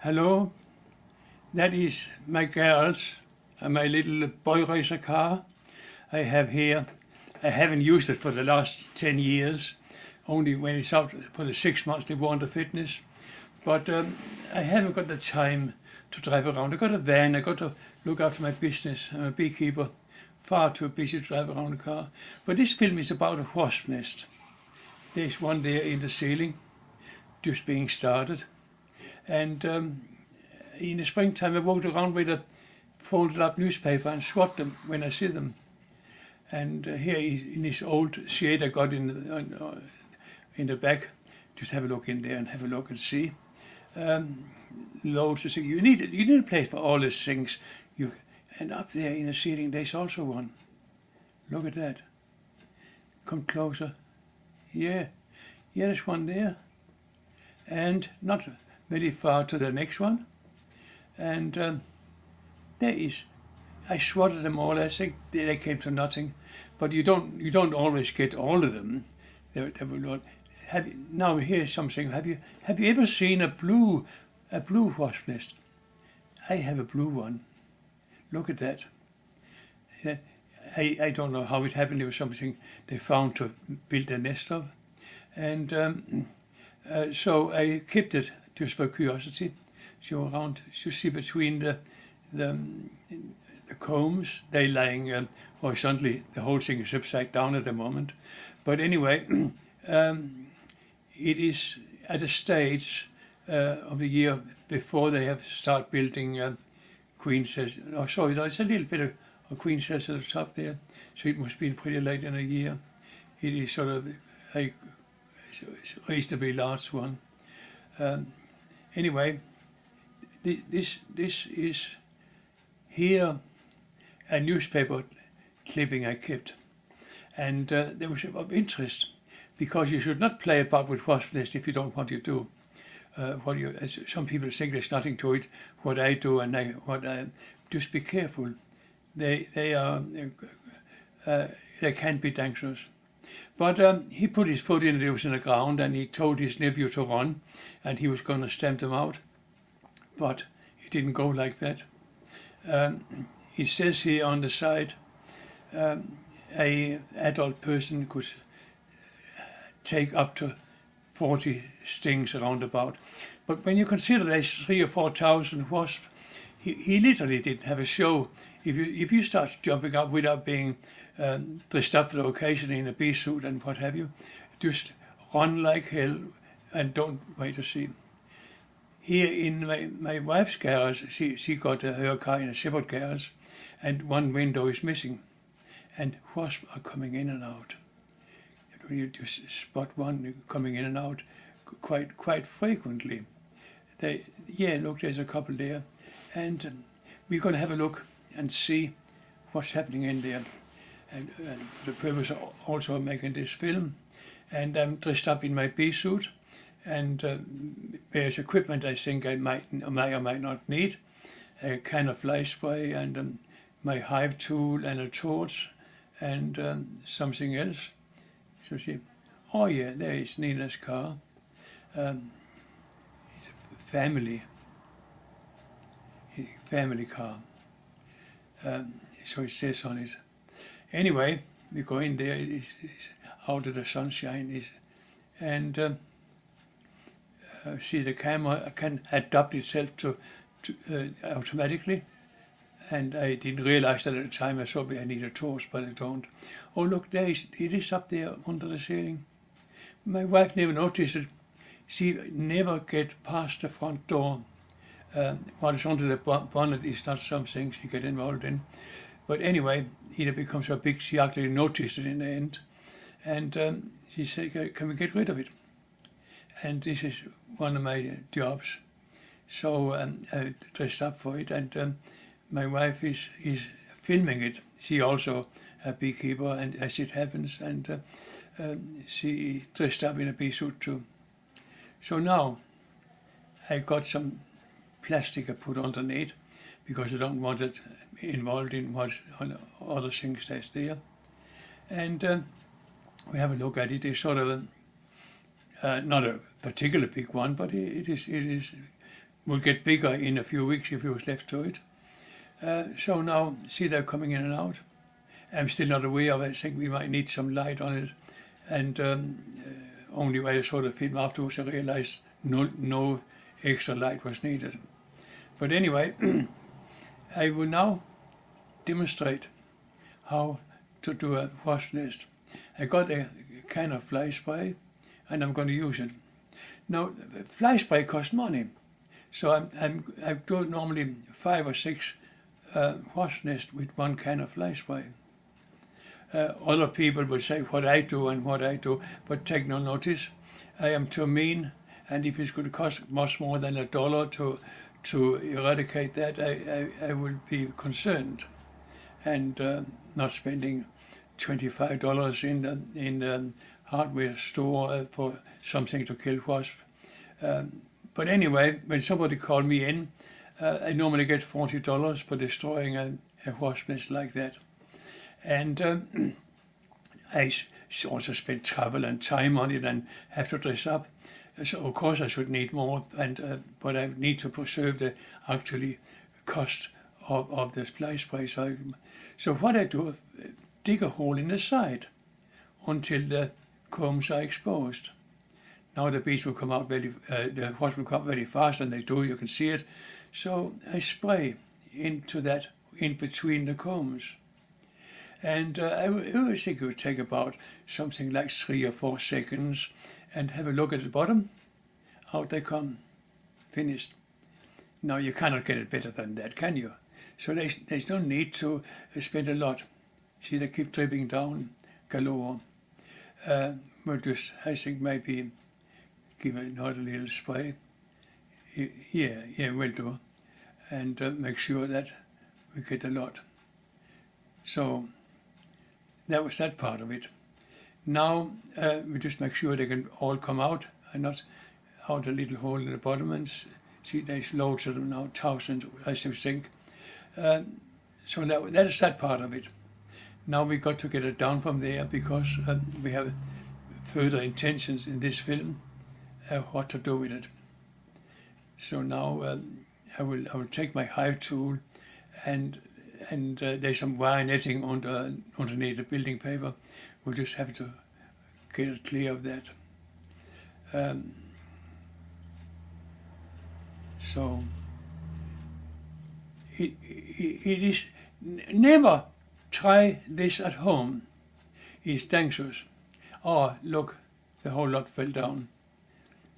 Hello, that is my garage, my little boy racer car I have here. I haven't used it for the last 10 years, only when it's out for the 6 months they want the fitness. But I haven't got the time to drive around. I got a van, I got to look after my business. I'm a beekeeper, far too busy to drive around the car. But this film is about a wasp nest. There's one there in the ceiling, just being started. And in the springtime I walked around with a folded up newspaper and swat them when I see them. And here in this old shed I got in the back, just have a look in there and have a look and see. Loads of things. You need a place for all these things. And up there in the ceiling there's also one. Look at that. Come closer. Yeah, there's one there. And not very far to the next one. And there is. I swatted them all. I think they came to nothing. But you don't always get all of them. They will not. Now here's something. Have you ever seen a blue wasp nest? I have a blue one. Look at that. I don't know how it happened. It was something they found to build a nest of, and so I kept it just for curiosity. So around, you see between the combs, they lying horizontally. The whole thing is upside down at the moment. But anyway, it is at a stage of the year before they have start building queen cells. Oh, sorry, there's a little bit of queen cells at the top there. So it must be pretty late in the year. It is sort of a reasonably large one. Anyway, this is here a newspaper clipping I kept, and there was of interest because you should not play about with wasp nest if you don't want to do. Some people think there's nothing to it. What I do and just be careful. They can be dangerous. But he put his foot in the ground and he told his nephew to run, and he was going to stamp them out. But it didn't go like that. It says here on the side, a adult person could take up to 40 stings around about. But when you consider there's 3,000 or 4,000 wasps, he literally didn't have a show. If you start jumping up without being dressed up for the occasion in a bee suit and what have you, just run like hell and don't wait to see. Here in my wife's garage, she got her car in a separate garage, and one window is missing, and wasps are coming in and out. You just spot one coming in and out quite frequently. Look, there's a couple there, and we're going to have a look and see what's happening in there. And for the purpose of also making this film, and I'm dressed up in my bee suit, and there's equipment I think I may or might not need, a can of fly spray, and my hive tool and a torch, and something else. So see, oh yeah, there is Nina's car. It's a family car. So it says on it. Anyway, we go in there. It's out of the sunshine, and see the camera can adapt itself to automatically. And I didn't realize that at the time. I thought I need a torch, but I don't. Oh look, it is up there under the ceiling. My wife never noticed it. She never get past the front door. What is under the bonnet is not something she get involved in. But anyway, it becomes so big she actually noticed it in the end. And she said, can we get rid of it? And this is one of my jobs. So I dressed up for it, and my wife is filming it. She also a beekeeper, and as it happens, and she dressed up in a bee suit too. So now I got some plastic I put underneath because I don't want it involved in what other things that's there. And we have a look at it. It's sort of not a particular big one, but it is will get bigger in a few weeks if it was left to it. So now, see they're coming in and out. I'm still not aware of it. I think we might need some light on it. And only when I saw the film afterwards I realized no extra light was needed. But anyway, I will now demonstrate how to do a wasp nest. I got a can of fly spray and I'm going to use it. Now, fly spray costs money, so I do normally 5 or 6 wasp nests with 1 can of fly spray. Other people will say what I do, but take no notice. I am too mean, and if it's going to cost much more than $1 to eradicate that, I will be concerned, and not spending $25 in the hardware store for something to kill wasps. But anyway, when somebody called me in, I normally get $40 for destroying a wasp nest like that. And I also spend travel and time on it and have to dress up. So of course I should need more, but I need to preserve the actually cost of this fly spray. So what I do, dig a hole in the side until the combs are exposed. Now the bees will come out the wasp will come out very fast, and they do, you can see it. So I spray into that, in between the combs. And I think it would take about something like 3 or 4 seconds, and have a look at the bottom. Out they come, finished. Now you cannot get it better than that, can you? So there's no need to spend a lot. See, they keep dripping down galore. We'll just, I think, maybe give another little spray. Yeah, will do. And make sure that we get a lot. So that was that part of it. Now we just make sure they can all come out and not out a little hole in the bottom. And see, there's loads of them now, thousands, I should think. So that is that part of it. Now we got to get it down from there, because we have further intentions in this film what to do with it. So now I will take my hive tool, and there's some wire netting underneath the building paper. We'll just have to get it clear of that. So it is never try this at home. It's dangerous. Oh, look, the whole lot fell down.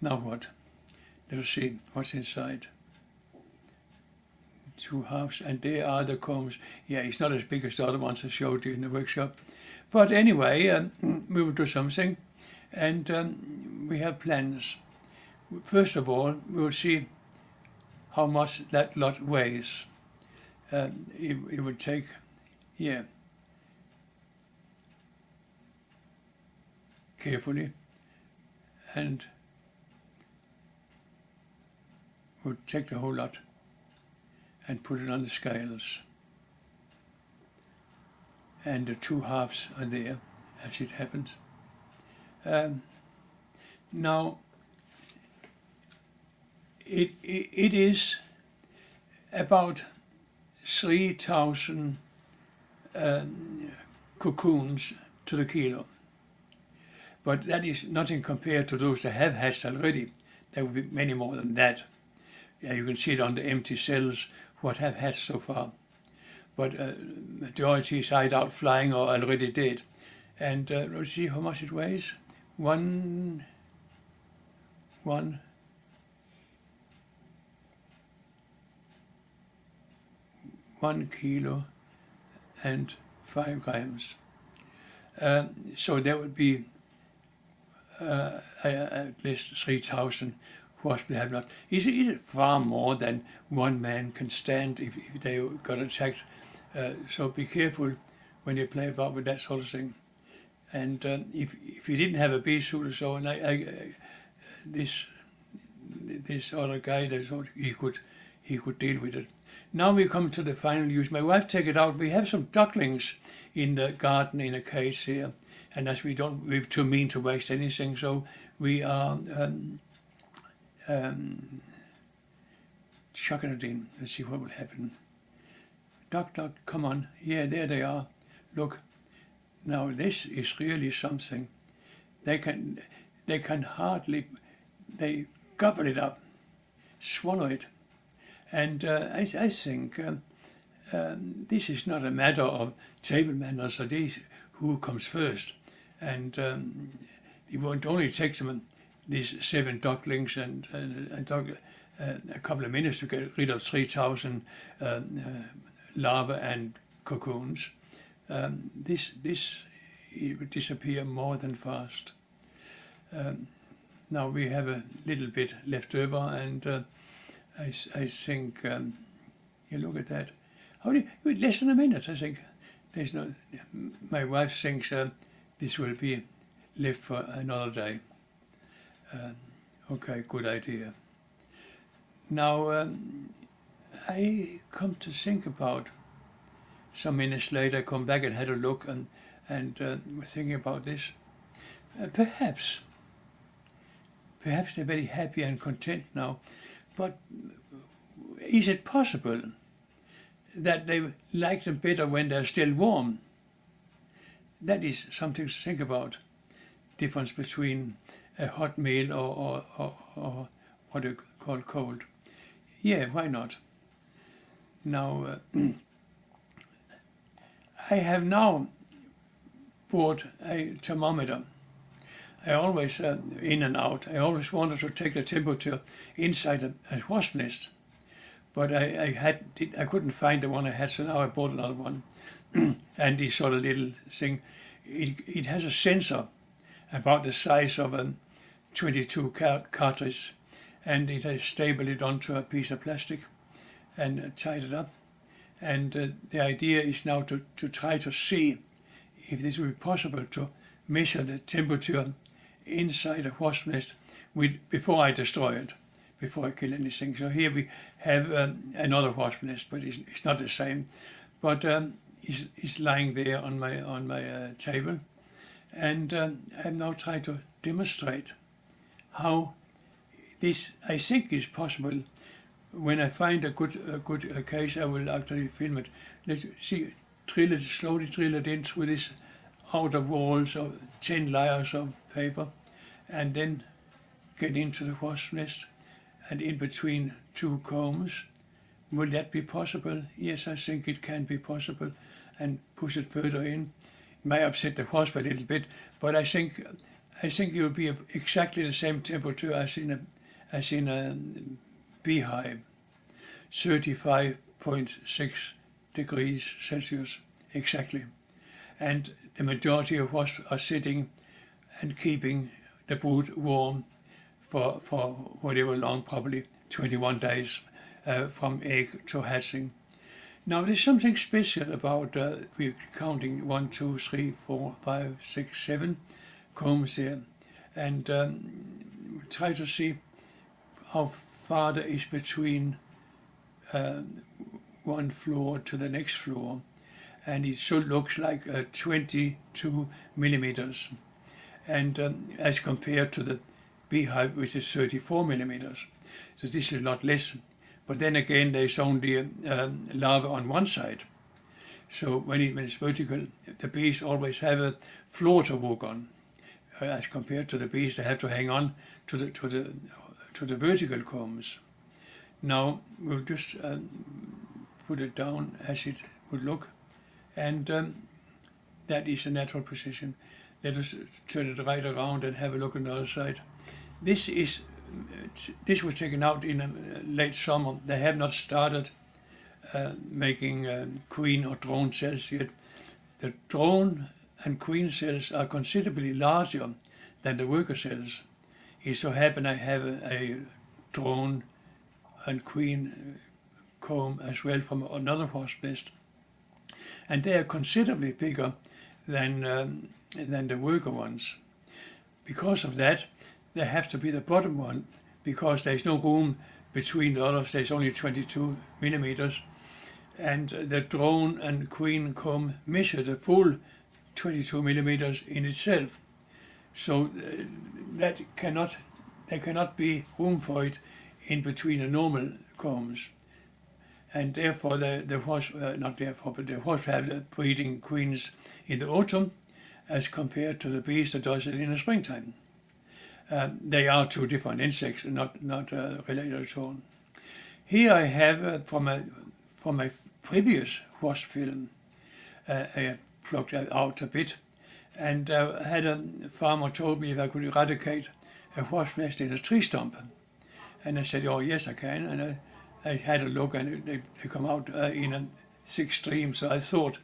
Now what? Let us see what's inside. 2 halves, and there are the combs. Yeah, it's not as big as the other ones I showed you in the workshop. But anyway, we will do something, and we have plans. First of all, we will see how much that lot weighs. It would take, carefully, and we'll take the whole lot and put it on the scales. And the 2 halves are there, as it happens. Now, it is about 3,000 cocoons to the kilo. But that is nothing compared to those that have hatched already. There will be many more than that. Yeah, you can see it on the empty cells what have hatched so far. But majority is either out flying or already dead. And let's see how much it weighs. 1 kilo and 5 grams. So there would be at least 3,000 wasps we have not. Is it far more than one man can stand if they got attacked? So be careful when you play about with that sort of thing. And if you didn't have a bee suit or so, and this other guy, he could deal with it. Now we come to the final use. My wife take it out. We have some ducklings in the garden in a cage here, and as we're too mean to waste anything, so we are chucking it in. Let's see what will happen. Duck, duck, come on. Yeah, there they are. Look. Now this is really something. They can hardly, they gobble it up, swallow it. And I think this is not a matter of table manners or these who comes first. And it won't only take them these 7 ducklings and a couple of minutes to get rid of 3,000 larvae and cocoons. This it would disappear more than fast. Now we have a little bit left over, and I think you look at that. Less than a minute, I think. There's no. My wife thinks this will be left for another day. Okay, good idea. Now I come to think about. Some minutes later, I come back and had a look and we're thinking about this. Perhaps they're very happy and content now, but is it possible that they like them better when they're still warm? That is something to think about. Difference between a hot meal or what you call cold. Yeah, why not? Now, I have now bought a thermometer. I always, in and out, I always wanted to take the temperature inside a wasp nest, but I couldn't find the one I had, so now I bought another one. And this sort of little thing, it has a sensor about the size of a 22 cartridge, and it has stapled it onto a piece of plastic and tied it up. And the idea is now to try to see if this will be possible to measure the temperature inside a wasp nest before I destroy it, before I kill anything. So here we have another wasp nest, but it's not the same. But it's lying there on my table, and I'm now trying to demonstrate how this I think is possible. When I find a good case, I will actually film it. Let's see, slowly drill it in through these outer walls of 10 layers of paper, and then get into the wasp nest and in between 2 combs. Will that be possible? Yes, I think it can be possible, and push it further in. It may upset the wasp a little bit, but I think it will be exactly the same temperature as in a beehive, 35.6 degrees Celsius exactly. And the majority of wasps are sitting and keeping the brood warm for whatever long, probably 21 days from egg to hatching. Now there's something special about, we're counting 1, 2, 3, 4, 5, 6, 7 combs here, and try to see how far there is between one floor to the next floor, and it should look like 22 millimeters, and as compared to the beehive, which is 34 millimeters. So this is a lot less. But then again, there's only larvae on one side. So when it's vertical, the bees always have a floor to walk on. As compared to the bees, they have to hang on to the vertical combs. Now we'll just put it down as it would look, and that is the natural position. Let us turn it right around and have a look on the other side. This was taken out in late summer. They have not started making queen or drone cells yet. The drone and queen cells are considerably larger than the worker cells. It so happened I have a drone and queen comb as well from another wasp nest, and they are considerably bigger than the worker ones. Because of that, they have to be the bottom one, because there's no room between the others. There's only 22 millimeters, and the drone and queen comb measure the full 22 millimeters in itself. So there cannot be room for it in between the normal combs. And therefore the wasp, not therefore, but the wasp have the breeding queens in the autumn as compared to the bees that does it in the springtime. They are two different insects, not related at all. Here I have from my previous wasp film, I plucked out a bit, and had a farmer told me if I could eradicate a wasp nest in a tree stump. And I said, oh yes I can, and I had a look, and they come out in a thick stream, so I thought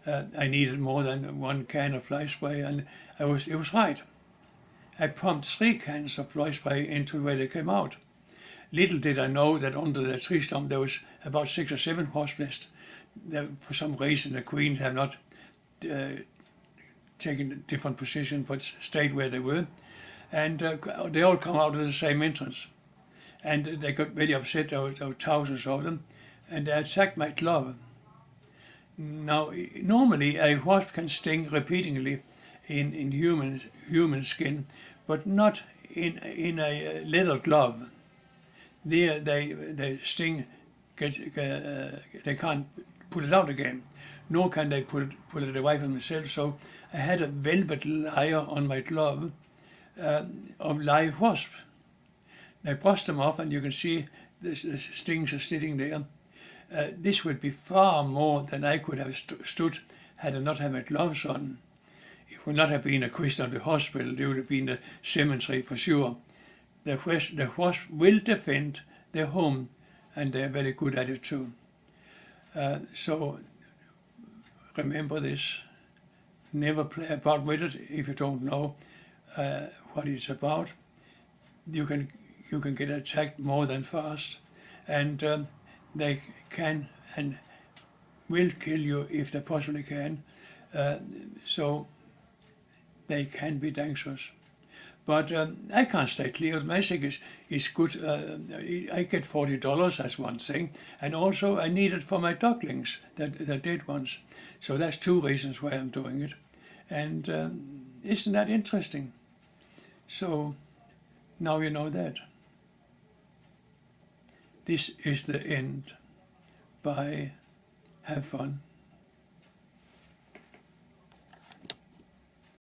I needed more than 1 can of fly spray, and it was right. I pumped 3 cans of fly spray into where they came out. Little did I know that under the tree stump there was about 6 or 7 wasp nests. For some reason the queens have not taken a different position, but stayed where they were, and they all come out of the same entrance. And they got very upset. There were thousands of them, and they attacked my glove. Now, normally a wasp can sting repeatedly in human skin, but not in a leather glove. There, they sting. They can't pull it out again, nor can they pull it away from themselves. So I had a velvet layer on my glove of live wasps. I brushed them off, and you can see the stings are sitting there. This would be far more than I could have stood had I not had my gloves on. It would not have been a question of the hospital, it would have been the cemetery for sure. The wasp will defend their home, and they're very good at it too. So remember this. Never play about with it if you don't know what it's about. You can get attacked more than fast, and they can and will kill you if they possibly can. So they can be dangerous. But I can't stay clear. My sick is good. I get $40, that's one thing. And also I need it for my ducklings, the dead ones. So that's 2 reasons why I'm doing it. And isn't that interesting? So now you know that. This is the end. Bye. Have fun.